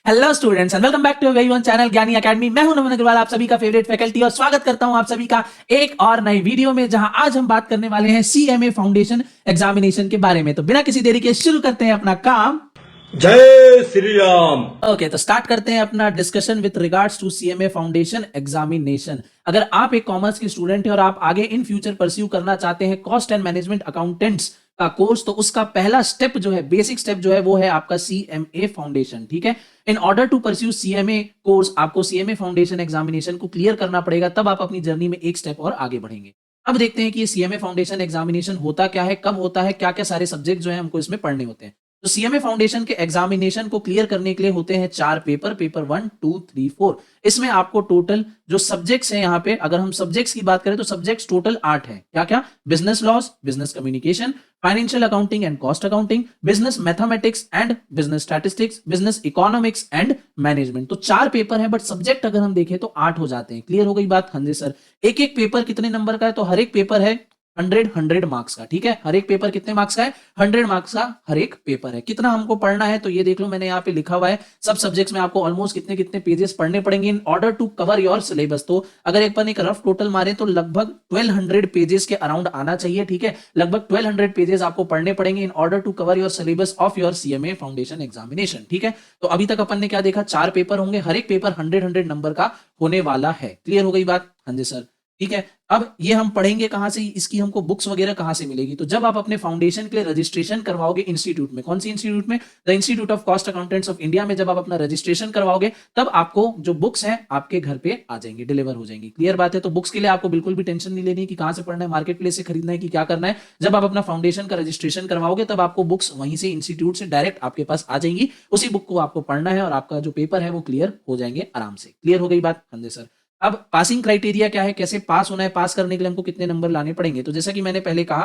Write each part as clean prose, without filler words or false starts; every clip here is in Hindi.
Hello students and welcome back to very one channel Gyani academy. मैं हूं नमन अग्रवाल, आप सभी का फेवरेट फैकल्टी, और स्वागत करता हूं आप सभी का एक और नई वीडियो में, जहां आज हम बात करने वाले हैं सीएमए फाउंडेशन एग्जामिनेशन के बारे में। तो बिना किसी देरी के शुरू करते हैं अपना काम। जय श्री राम। ओके, तो स्टार्ट करते हैं अपना discussion with regards to CMA foundation examination. अगर आप एक कॉमर्स के स्टूडेंट हैं और आप आगे इन फ्यूचर परस्यू करना चाहते हैं कॉस्ट एंड मैनेजमेंट अकाउंटेंट्स का कोर्स, तो उसका पहला स्टेप जो है, बेसिक स्टेप जो है, वो है आपका सीएमए फाउंडेशन। ठीक है, in order to pursue CMA course आपको सीएमए फाउंडेशन एग्जामिनेशन को क्लियर करना पड़ेगा, तब आप अपनी जर्नी में एक स्टेप और आगे बढ़ेंगे। अब देखते हैं कि ये सीएमए फाउंडेशन एग्जामिनेशन होता क्या है, कब होता है, क्या क्या सारे सब्जेक्ट जो है हमको इसमें पढ़ने होते हैं। तो सीएमए फाउंडेशन के एग्जामिनेशन को क्लियर करने के लिए होते हैं 4 पेपर, पेपर 1, 2, 3, 4। इसमें आपको टोटल जो सब्जेक्ट्स हैं, यहाँ पे अगर हम सब्जेक्ट्स की बात करें तो सब्जेक्ट्स टोटल 8 हैं। क्या क्या? Business loss, business communication, financial accounting and cost accounting, business mathematics and business statistics, business economics and management. तो 4 पेपर है, बट सब्जेक्ट अगर हम देखें तो 8 हो जाते हैं। क्लियर हो गई बात? हाँ जी सर। एक एक पेपर कितने नंबर का है? तो हर एक पेपर है 100 मार्क्स का। ठीक है, हर एक पेपर कितने मार्क्स का है? 100 मार्क्स का हर एक पेपर है। कितना हमको पढ़ना है तो ये देख लो, मैंने यहाँ पे लिखा हुआ है सब सब्जेक्ट्स में आपको ऑलमोस्ट कितने कितने पेजेस पढ़ने पड़ेंगे in order to cover your syllabus. तो अगर एक रफ टोटल मारे तो लगभग 1200 पेजेस के अराउंड आना चाहिए। ठीक है, लगभग 1200 पेजेस आपको पढ़ने पड़ेंगे in order to cover your syllabus of your CMA foundation examination. ठीक है, तो अभी तक अपन ने क्या देखा? 4 पेपर होंगे, हर एक पेपर 100 नंबर का होने वाला है। क्लियर हो गई बात? हाँ जी सर। ठीक है, अब ये हम पढ़ेंगे कहां से, इसकी हमको बुक्स वगैरह कहां से मिलेगी? तो जब आप अपने फाउंडेशन के लिए रजिस्ट्रेशन करवाओगे इंस्टीट्यूट में, कौन सी इंस्टीट्यूट में? The institute of cost accountants of India में जब आप अपना रजिस्ट्रेशन करवाओगे, तब आपको जो बुक्स हैं आपके घर पे आ जाएंगी, डिलीवर हो जाएंगी। क्लियर बात है? तो बुक्स के लिए आपको बिल्कुल भी टेंशन नहीं लेनी कि कहां से पढ़ना है, मार्केट प्लेस से खरीदना है कि क्या करना है। जब आप अपना फाउंडेशन का रजिस्ट्रेशन करवाओगे, तब आपको बुक्स वहीं से इंस्टीट्यूट से डायरेक्ट आपके पास आ जाएंगी। उसी बुक को आपको पढ़ना है और आपका जो पेपर है वो क्लियर हो जाएंगे आराम से। क्लियर हो गई बात? हाँ जी सर। अब पासिंग क्राइटेरिया क्या है, कैसे पास होना है, पास करने के लिए हमको कितने नंबर लाने पड़ेंगे? तो जैसा कि मैंने पहले कहा,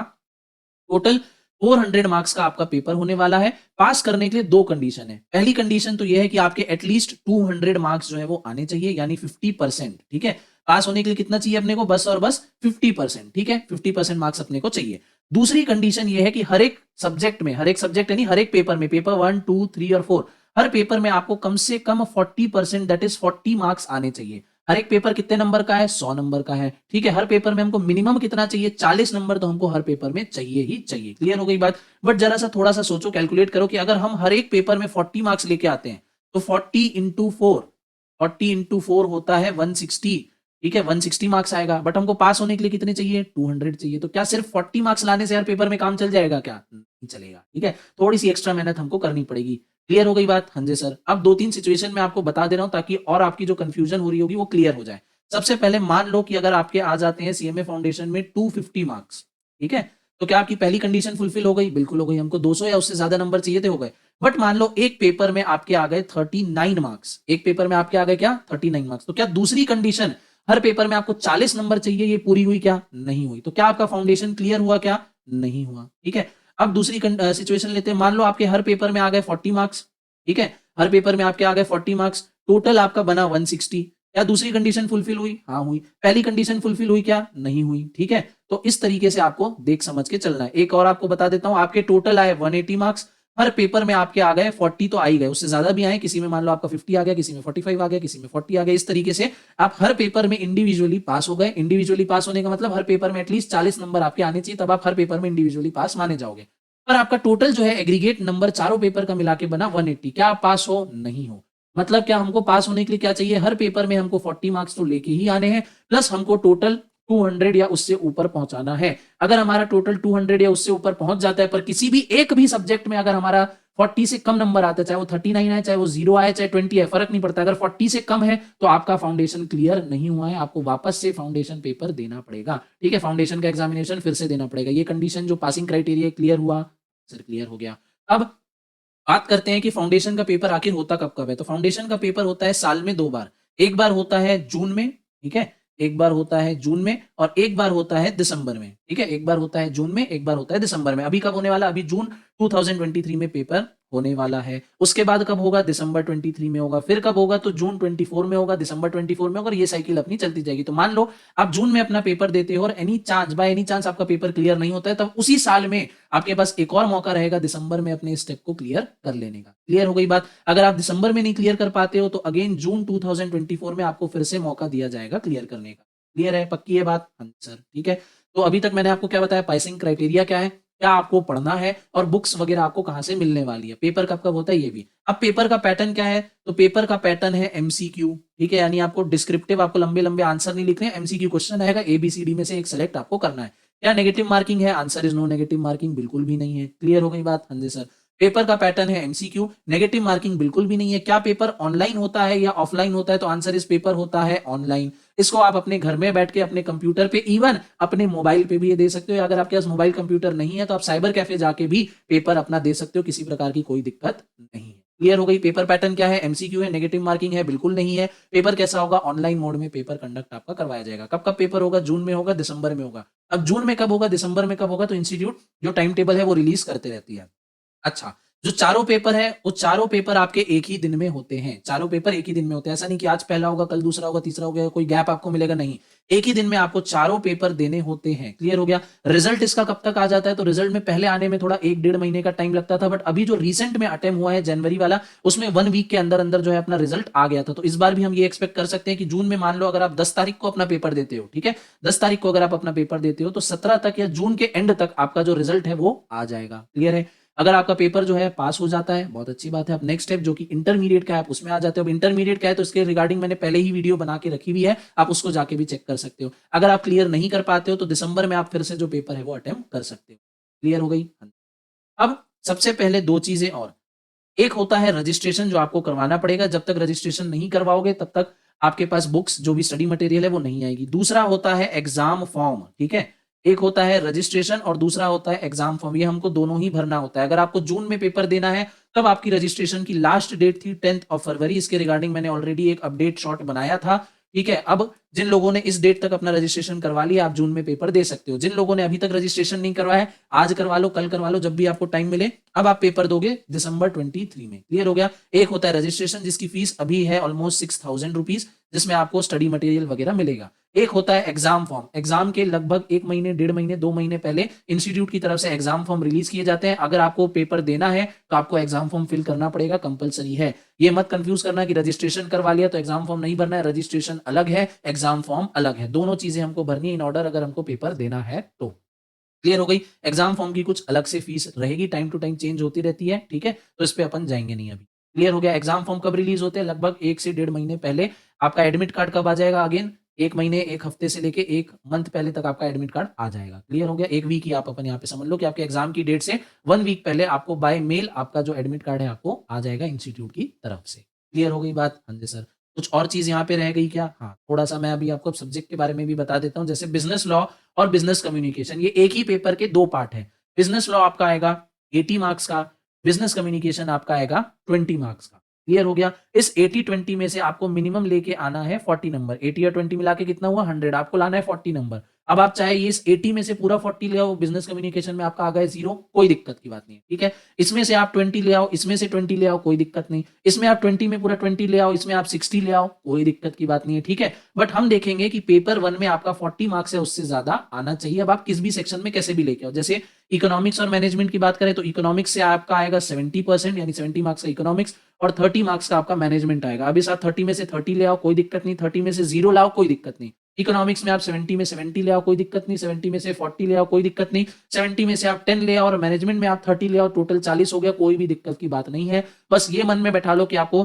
टोटल 400 मार्क्स का आपका पेपर होने वाला है। पास करने के लिए 2 कंडीशन है। पहली कंडीशन तो यह है कि आपके एटलीस्ट 200 मार्क्स जो है वो आने चाहिए, यानी 50%। ठीक है, पास होने के लिए कितना चाहिए अपने को? बस और बस 50%। ठीक है, 50% मार्क्स अपने को चाहिए। दूसरी कंडीशन यह है कि हर एक सब्जेक्ट में, हर एक सब्जेक्ट यानी हर एक पेपर में, पेपर 1, 2, 3 और 4, हर पेपर में आपको कम से कम 40%, दैट इज 40 मार्क्स आने चाहिए। हर एक पेपर कितने नंबर का है? 100 नंबर का है। ठीक है, हर पेपर में हमको मिनिमम कितना चाहिए? 40 नंबर तो हमको हर पेपर में चाहिए ही चाहिए। क्लियर हो गई बात? बट जरा सा थोड़ा सा सोचो, कैलकुलेट करो कि अगर हम हर एक पेपर में 40 मार्क्स लेके आते हैं, तो 40 इंटू 4 होता है 160। ठीक है, 160 मार्क्स आएगा। बट हमको पास होने के लिए कितने चाहिए? 200 चाहिए। तो क्या सिर्फ 40 मार्क्स लाने से हर पेपर में काम चल जाएगा? क्या नहीं चलेगा। ठीक है, थोड़ी सी एक्स्ट्रा मेहनत हमको करनी पड़ेगी। क्लियर हो गई बात? हाँ जी सर। अब 2-3 सिचुएशन में आपको बता दे रहा हूं, ताकि और आपकी जो कंफ्यूजन हो रही होगी वो क्लियर हो जाए। सबसे पहले मान लो कि अगर आपके आ जाते हैं सीएमए फाउंडेशन में 250 मार्क्स। ठीक है, तो क्या आपकी पहली कंडीशन फुलफिल हो गई? बिल्कुल हो गई। हमको 200 या उससे ज्यादा नंबर चाहिए थे, हो गए। बट मान लो एक पेपर में आपके आ गए 39 मार्क्स। एक पेपर में आपके आ गए क्या? 39 मार्क्स। तो क्या दूसरी कंडीशन, हर पेपर में आपको 40 नंबर चाहिए, ये पूरी हुई? क्या नहीं हुई? तो क्या आपका फाउंडेशन क्लियर हुआ? क्या नहीं हुआ? ठीक है, अब दूसरी सिचुएशन लेते हैं। मान लो आपके हर पेपर में आ गए 40 मार्क्स। ठीक है, हर पेपर में आपके आ गए 40 मार्क्स, टोटल आपका बना 160। क्या दूसरी कंडीशन फुलफिल हुई? हाँ हुई। पहली कंडीशन फुलफिल हुई? क्या नहीं हुई? ठीक है, तो इस तरीके से आपको देख समझ के चलना है। एक और आपको बता देता हूं, आपके टोटल आए 180 मार्क्स, हर पेपर में आपके आ गए 40 तो आ ही गए, उससे ज्यादा भी आए। किसी में मान लो आपका 50 आ गया, किसी में 45 आ गया, किसी में 40 आ गया। इस तरीके से आप हर पेपर में इंडिविजुअली पास हो गए। इंडिविजुअली पास होने का मतलब हर पेपर में एटलीस्ट 40 नंबर आपके आने चाहिए, तब आप हर पेपर में इंडिविजुअली पास माने जाओगे। पर आपका टोटल जो है एग्रीगेट नंबर चारों पेपर का मिला के बना 180। क्या आप पास हो? नहीं हो। मतलब क्या, हमको पास होने के लिए क्या चाहिए? हर पेपर में हमको 40 मार्क्स तो लेके ही आने हैं, प्लस हमको टोटल 200 या उससे ऊपर पहुंचाना है। अगर हमारा टोटल 200 या उससे ऊपर पहुंच जाता है, पर किसी भी एक भी सब्जेक्ट में अगर हमारा 40 से कम नंबर आता है, चाहे वो 39 आए, चाहे वो 0 आए, चाहे 20 आए, फर्क नहीं पड़ता। अगर 40 से कम है तो आपका फाउंडेशन क्लियर नहीं हुआ है, आपको वापस से फाउंडेशन पेपर देना पड़ेगा। ठीक है, फाउंडेशन का एग्जामिनेशन फिर से देना पड़ेगा। ये कंडीशन जो पासिंग क्राइटेरिया क्लियर हुआ? सर क्लियर हो गया। अब बात करते हैं कि फाउंडेशन का पेपर आखिर होता कब कब है। तो फाउंडेशन का पेपर होता है साल में 2 बार। एक बार होता है जून में। ठीक है, एक बार होता है जून में और एक बार होता है दिसंबर में। ठीक है, एक बार होता है जून में, एक बार होता है दिसंबर में। अभी कब होने वाला? अभी जून 2023 में पेपर होने वाला है। उसके बाद कब होगा? दिसंबर 23 में होगा। फिर कब होगा? तो जून 24 में होगा, दिसंबर 24 में होगा, और ये साइकिल अपनी चलती जाएगी। तो मान लो आप जून में अपना पेपर देते हो और बाय एनी चांस आपका पेपर क्लियर नहीं होता है, तब उसी साल में आपके पास एक और मौका रहेगा दिसंबर में अपने स्टेप को क्लियर कर लेने का। क्लियर हो गई बात? अगर आप दिसंबर में नहीं क्लियर कर पाते हो तो अगेन जून 2024 में आपको फिर से मौका दिया जाएगा क्लियर करने का। क्लियर है? पक्की है बात? हाँ सर, ठीक है। तो अभी तक मैंने आपको क्या बताया, पासिंग क्राइटेरिया क्या है, क्या आपको पढ़ना है, और बुक्स वगैरह आपको कहां से मिलने वाली है, पेपर कब कब होता है ये भी। अब पेपर का पैटर्न क्या है? तो पेपर का पैटर्न है एमसीक्यू, ठीक है, यानी आपको डिस्क्रिप्टिव, आपको लंबे लंबे आंसर नहीं लिखने, एमसीक्यू क्वेश्चन आएगा, एबीसीडी में से एक सेलेक्ट आपको करना है। क्या नेगेटिव मार्किंग है? Answer is no negative marking, बिल्कुल भी नहीं है। क्लियर हो गई बात? हाँ जी सर। पेपर का पैटर्न है एमसीक्यू, नेगेटिव मार्किंग बिल्कुल भी नहीं है। क्या पेपर ऑनलाइन होता है या ऑफलाइन होता है? तो आंसर इस पेपर होता है ऑनलाइन। इसको आप अपने घर में बैठ के अपने कंप्यूटर पे, इवन अपने मोबाइल पे भी ये दे सकते हो, या अगर आपके पास मोबाइल कंप्यूटर नहीं है तो आप साइबर कैफे जाके भी पेपर अपना दे सकते हो, किसी प्रकार की कोई दिक्कत नहीं है। क्लियर हो गई? पेपर पैटर्न क्या है? एमसीक्यू है, नेगेटिव मार्किंग है, बिल्कुल नहीं है। पेपर कैसा होगा? ऑनलाइन मोड में पेपर कंडक्ट आपका करवाया जाएगा। कब कब पेपर होगा? जून में होगा, दिसंबर में होगा। अब जून में कब होगा, दिसंबर में कब होगा, तो इंस्टीट्यूट जो टाइम टेबल है वो रिलीज करते रहती है। अच्छा, जो चारों पेपर है वो चारों पेपर आपके एक ही दिन में होते हैं। चारों पेपर एक ही दिन में होते हैं। ऐसा नहीं कि आज पहला होगा, कल दूसरा होगा, तीसरा होगा, कोई गैप आपको मिलेगा, नहीं। एक ही दिन में आपको चारों पेपर देने होते हैं। क्लियर हो गया? रिजल्ट इसका कब तक आ जाता है? तो रिजल्ट में पहले आने में थोड़ा 1-1.5 महीने का टाइम लगता था, बट अभी जो रिसेंट में अटेम्प्ट हुआ है जनवरी वाला, उसमें 1 वीक के अंदर अंदर जो है अपना रिजल्ट आ गया था। तो इस बार भी हम ये एक्सपेक्ट कर सकते हैं कि जून में, मान लो अगर आप 10 तारीख को अपना पेपर देते हो, ठीक है, 10 तारीख को अगर आप अपना पेपर देते हो तो 17 तक या जून के एंड तक आपका जो रिजल्ट है वो आ जाएगा। क्लियर है? अगर आपका पेपर जो है पास हो जाता है, बहुत अच्छी बात है। अब नेक्स्ट स्टेप जो कि इंटरमीडिएट का है, आप उसमें आ जाते हो। अब इंटरमीडिएट का है तो इसके रिगार्डिंग मैंने पहले ही वीडियो बना के रखी हुई है, आप उसको जाके भी चेक कर सकते हो। अगर आप क्लियर नहीं कर पाते हो तो दिसंबर में आप फिर से जो पेपर है वो अटेम्प्ट कर सकते हो। क्लियर हो गई? हाँ। अब सबसे पहले दो चीजें और, एक होता है रजिस्ट्रेशन जो आपको करवाना पड़ेगा, जब तक रजिस्ट्रेशन नहीं करवाओगे तब तक आपके पास बुक्स जो भी स्टडी मटेरियल है वो नहीं आएगी। दूसरा होता है एग्जाम फॉर्म, ठीक है। एक होता है रजिस्ट्रेशन और दूसरा होता है एग्जाम फॉर्म, ये हमको दोनों ही भरना होता है। अगर आपको जून में पेपर देना है तब आपकी रजिस्ट्रेशन की लास्ट डेट थी 10 फरवरी। इसके रिगार्डिंग मैंने ऑलरेडी एक अपडेट शॉट बनाया था, ठीक है। अब जिन लोगों ने इस डेट तक अपना रजिस्ट्रेशन करवा लिया, आप जून में पेपर दे सकते हो। जिन लोगों ने अभी तक रजिस्ट्रेशन नहीं करवाया है, आज करवा लो, कल करवा लो, जब भी आपको टाइम मिले। अब आप पेपर दोगे दिसंबर 23 में। क्लियर हो गया? एक होता है रजिस्ट्रेशन जिसकी फीस अभी है ऑलमोस्ट 6000 रुपीज, जिसमें आपको स्टडी मटेरियल वगैरह मिलेगा। एक होता है एग्जाम फॉर्म, एग्जाम के लगभग 1 महीने, 1.5 महीने, 2 महीने पहले इंस्टीट्यूट की तरफ से एग्जाम फॉर्म रिलीज किए जाते हैं। अगर आपको पेपर देना है तो आपको एग्जाम फॉर्म फिल करना पड़ेगा, कंपलसरी है। ये मत कंफ्यूज करना कि रजिस्ट्रेशन करवा लिया तो एग्जाम फॉर्म नहीं भरना है। रजिस्ट्रेशन अलग है, एग्जाम फॉर्म अलग है, दोनों चीजें हमको भरनी है इन ऑर्डर, अगर हमको पेपर देना है तो। क्लियर हो गई? एग्जाम फॉर्म की कुछ अलग से फीस रहेगी, टाइम टू टाइम चेंज होती रहती है, ठीक है, तो इस पे अपन जाएंगे नहीं अभी। क्लियर हो गया? एग्जाम फॉर्म कब रिलीज होते हैं? लगभग 1 से 1.5 महीने पहले। आपका एडमिट कार्ड कब आ जाएगा? अगेन 1 महीने, 1 हफ्ते से लेके 1 मंथ पहले तक आपका एडमिट कार्ड आ जाएगा। क्लियर हो गया? 1 वीक ही आप अपन यहाँ पे समझ लो कि आपके एग्जाम की डेट से 1 वीक पहले आपको बाय मेल आपका जो एडमिट कार्ड है आपको आ जाएगा इंस्टीट्यूट की तरफ से। क्लियर हो गई बात? हाँ जी सर। कुछ और चीज यहाँ पे रह गई क्या? हाँ, थोड़ा सा मैं अभी आपको सब्जेक्ट के बारे में भी बता देता हूँ। जैसे बिजनेस लॉ और बिजनेस कम्युनिकेशन, ये एक ही पेपर के 2 पार्ट है। बिजनेस लॉ आपका आएगा 80 मार्क्स का, बिजनेस कम्युनिकेशन आपका आएगा 20 मार्क्स का। क्लियर हो गया? इस 80-20 में से आपको मिनिमम लेके आना है 40 नंबर। 80 और 20 मिला के कितना हुआ? 100। आपको लाना है 40 नंबर। अब आप चाहे ये इस 80 में से पूरा 40 ले आओ, बिजनेस कम्युनिकेशन में आपका आ गया 0, कोई दिक्कत की बात नहीं है, ठीक है। इसमें से आप 20 ले आओ, इसमें से 20 ले आओ, कोई दिक्कत नहीं। इसमें आप 20 में पूरा 20 ले आओ, इसमें आप 60 ले आओ, कोई दिक्कत की बात नहीं है, ठीक है। बट हम देखेंगे कि पेपर 1 में आपका 40 मार्क्स है, उससे ज्यादा आना चाहिए। अब आप किस भी सेक्शन में कैसे भी लेके आओ, जैसे इकोनॉमिक्स और मैनेजमेंट की बात करें तो इकोनॉमिक्स से आपका आएगा 70%, यानी 70 मार्क्स का इकोनॉमिक्स, और 30 मार्क्स का आपका मैनेजमेंट आएगा। अब इस आप 30 में से 30 ले आओ, कोई दिक्कत नहीं। 30 में से 0 लाओ, कोई दिक्कत नहीं। इकोनॉमिक्स में आप 70 में 70 ले आओ, कोई दिक्कत नहीं। 70 में से 40 ले आओ, कोई दिक्कत नहीं। 70 में से आप 10 ले आओ और मैनेजमेंट में आप 30 ले आओ, टोटल 40 हो गया, कोई भी दिक्कत की बात नहीं है। बस ये मन में बैठा लो कि आपको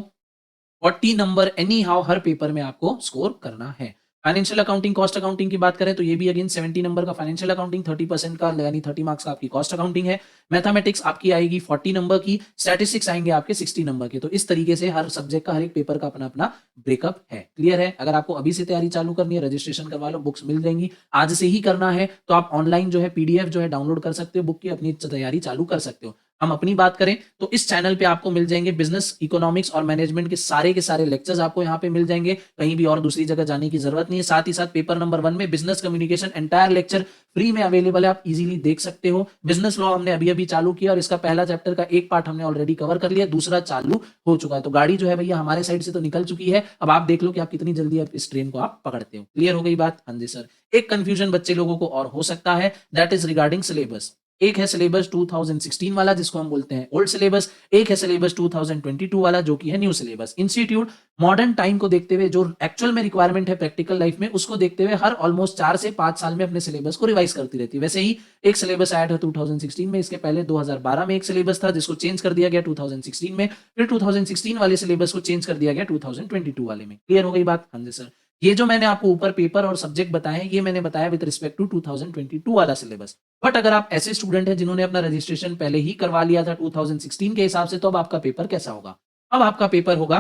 40 number any how her paper में आपको स्कोर करना है। फाइनेंशियल अकाउंटिंग, कॉस्ट अकाउंटिंग की बात करें तो ये भी अगेन 70 नंबर का फाइनेंशियल अकाउंटिंग, 30% का यानी 30 मार्क्स का आपकी कॉस्ट अकाउंटिंग है। मैथमेटिक्स आपकी आएगी 40 नंबर की, स्टैटिस्टिक्स आएंगे आपके 60 नंबर के। तो इस तरीके से हर सब्जेक्ट का, हर एक पेपर का अपना अपना ब्रेकअप है। क्लियर है? अगर आपको अभी से तैयारी चालू करनी है, रजिस्ट्रेशन करवा लो, बुक्स मिल जाएंगी। आज से ही करना है तो आप ऑनलाइन जो है पीडीएफ जो है डाउनलोड कर सकते हो, बुक की अपनी तैयारी चालू कर सकते हो। हम अपनी बात करें तो इस चैनल पे आपको मिल जाएंगे बिजनेस, इकोनॉमिक्स और मैनेजमेंट के सारे लेक्चर्स आपको यहाँ पे मिल जाएंगे। कहीं भी और दूसरी जगह जाने की जरूरत नहीं है। साथ ही साथ पेपर नंबर 1 में business communication entire lecture free में अवेलेबल है, आप इजीली देख सकते हो। बिजनेस लॉ हमने अभी अभी चालू किया और इसका पहला चैप्टर का एक पार्ट हमने ऑलरेडी कवर कर लिया, दूसरा चालू हो चुका है। तो गाड़ी जो है भैया हमारे साइड से तो निकल चुकी है। अब आप देख लो कि आप कितनी जल्दी आप इस ट्रेन को आप पकड़ते हो। क्लियर हो गई बात? हाँ जी सर। एक कंफ्यूजन बच्चे लोगों को और हो सकता है, दैट इज रिगार्डिंग सिलेबस। एक है सिलेबस 2016 वाला जिसको हम बोलते हैं ओल्ड सिलेबस, एक है सिलेबस 2022 वाला जो कि है new syllabus. Institute modern time को देखते हुए, जो एक्चुअल में रिक्वायरमेंट है प्रैक्टिकल लाइफ में, उसको देखते हुए हर ऑलमोस्ट 4 से 5 साल में अपने सिलेबस को रिवाइज करती रहती है। वैसे ही एक सिलेबस आया था 2016 में, इसके पहले 2012 में एक सिलेबस था जिसको चेंज कर दिया गया 2016 में, फिर 2016 वाले सिलेबस को चेंज कर दिया गया 2022 वाले में। क्लियर हो गई बात? हाँ जी सर। ये जो मैंने आपको ऊपर पेपर और सब्जेक्ट बताए हैं, ये मैंने बताया विद रिस्पेक्ट टू 2022 वाला सिलेबस। बट अगर आप ऐसे स्टूडेंट हैं जिन्होंने अपना रजिस्ट्रेशन पहले ही करवा लिया था 2016 के हिसाब से, तो अब आपका पेपर कैसा होगा? अब आपका पेपर होगा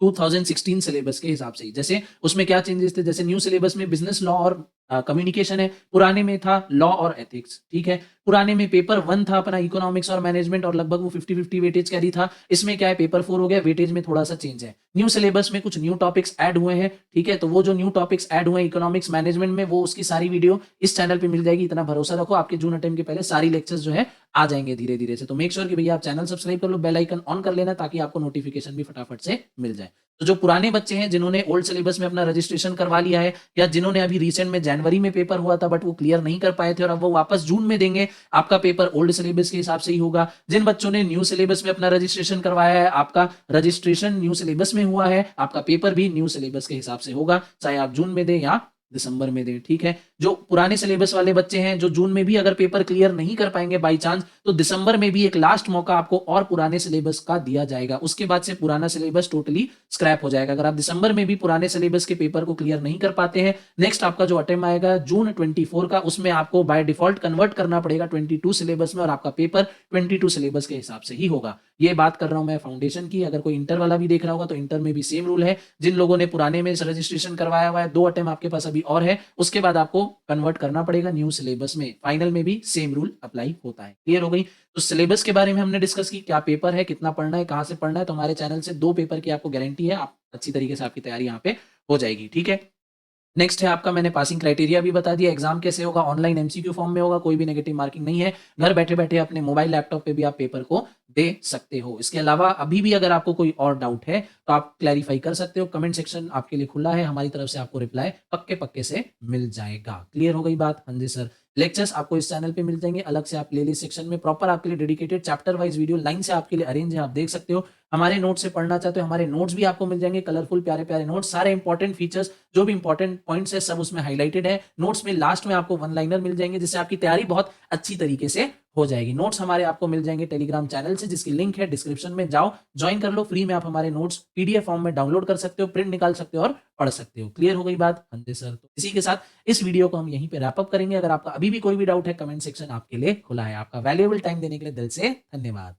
2016 सिलेबस के हिसाब से ही। जैसे उसमें क्या चेंजेस थे, जैसे न्यू सिलेबस में बिजनेस लॉ और कम्युनिकेशन है, पुराने में था लॉ और एथिक्स। ठीक है, पुराने में पेपर 1 था अपना इकोनॉमिक्स और मैनेजमेंट और लगभग वो 50-50 वेटेज कैरी था। इसमें क्या है, पेपर 4 हो गया, वेटेज में थोड़ा सा चेंज है। न्यू सिलेबस में कुछ न्यू टॉपिक्स ऐड हुए हैं। ठीक है, तो वो जो न्यू टॉपिक्स ऐड हुए हैं इकोनॉमिक्स मैनेजमेंट में, वो उसकी सारी वीडियो इस चैनल पे मिल जाएगी। इतना भरोसा रखो, आपके जून अटेम्प्ट के पहले सारी लेक्चर्स जो है आ जाएंगे धीरे धीरे से। तो मेक श्योर कि भैया आप चैनल सब्सक्राइब कर लो, बेल आइकन ऑन कर लेना ताकि आपको नोटिफिकेशन भी फटाफट से मिल जाए। तो जो पुराने बच्चे हैं जिन्होंने ओल्ड सिलेबस में अपना रजिस्ट्रेशन करवा लिया है, या जिन्होंने अभी रिसेंट में जनवरी में पेपर हुआ था बट वो क्लियर नहीं कर पाए थे और अब वो वापस जून में देंगे, आपका पेपर ओल्ड सिलेबस के हिसाब से ही होगा। जिन बच्चों ने न्यू सिलेबस में अपना रजिस्ट्रेशन करवाया है, आपका रजिस्ट्रेशन न्यू सिलेबस में हुआ है, आपका पेपर भी न्यू सिलेबस के हिसाब से होगा, चाहे आप जून में दें या दिसंबर में दें। ठीक है, जो पुराने सिलेबस वाले बच्चे हैं जो जून में भी अगर पेपर क्लियर नहीं कर पाएंगे बाई चांस, तो दिसंबर में भी एक लास्ट मौका आपको और पुराने सिलेबस का दिया जाएगा। उसके बाद से पुराना सिलेबस टोटली स्क्रैप हो जाएगा। अगर आप दिसंबर में भी पुराने सिलेबस के पेपर को क्लियर नहीं कर पाते हैं, नेक्स्ट आपका जो अटेम्प्ट आएगा जून 24 का, उसमें आपको बाय डिफॉल्ट कन्वर्ट करना पड़ेगा 22 सिलेबस में और आपका पेपर 22 सिलेबस के हिसाब से ही होगा। ये बात कर रहा हूं मैं फाउंडेशन की। अगर कोई इंटर वाला भी देख रहा होगा तो इंटर में भी सेम रूल है। जिन लोगों ने पुराने में रजिस्ट्रेशन करवाया हुआ है, 2 अटेम्प्ट आपके पास अभी और है, उसके बाद आपको कन्वर्ट करना पड़ेगा न्यू सिलेबस में। फाइनल में भी सेम रूल अप्लाई होता है। क्लियर हो गई? तो सिलेबस के बारे में हमने डिस्कस की, क्या पेपर है, कितना पढ़ना है, कहां से पढ़ना है। तो हमारे चैनल से 2 पेपर की आपको गारंटी है, आप अच्छी तरीके से आपकी तैयारी यहाँ पे हो जाएगी। ठीक है, नेक्स्ट है आपका, मैंने पासिंग क्राइटेरिया भी बता दिया। एग्जाम कैसे होगा, ऑनलाइन एमसीक्यू फॉर्म में होगा, कोई भी नेगेटिव मार्किंग नहीं है। घर बैठे बैठे अपने मोबाइल लैपटॉप पे भी आप पेपर को दे सकते हो। इसके अलावा अभी भी अगर आपको कोई और डाउट है तो आप क्लैरिफाई कर सकते हो, कमेंट सेक्शन आपके लिए खुला है, हमारी तरफ से आपको रिप्लाई पक्के पक्के से मिल जाएगा। क्लियर हो गई बात? हाँ जी सर। लेक्चर्स आपको इस चैनल पे मिल जाएंगे, अलग से आप प्लेलिस्ट सेक्शन में प्रॉपर आपके लिए dedicated chapter wise video line से आपके लिए अरेंज है, आप देख सकते हो। हमारे नोट्स से पढ़ना चाहते हो, हमारे नोट्स भी आपको मिल जाएंगे, कलरफुल प्यारे प्यारे नोट्स, सारे इंपॉर्टेंट फीचर्स जो भी इंपॉर्टेंट पॉइंट्स है सब उसमें हाईलाइटेड है। नोट्स में लास्ट में आपको 1 लाइनर मिल जाएंगे जिससे आपकी तैयारी बहुत अच्छी तरीके से हो जाएगी। नोट्स हमारे आपको मिल जाएंगे टेलीग्राम चैनल से, जिसकी लिंक है डिस्क्रिप्शन में, जाओ ज्वाइन कर लो। फ्री में आप हमारे नोट्स पीडीएफ फॉर्म में डाउनलोड कर सकते हो, प्रिंट निकाल सकते हो और पढ़ सकते हो। क्लियर हो गई बात? हाँ जी सर। तो इसी के साथ इस वीडियो को हम यहीं पे रैप अप करेंगे। अगर आपका अभी भी कोई भी डाउट है, कमेंट सेक्शन आपके लिए खुला है। आपका वैल्यूएबल टाइम देने के लिए दिल से धन्यवाद।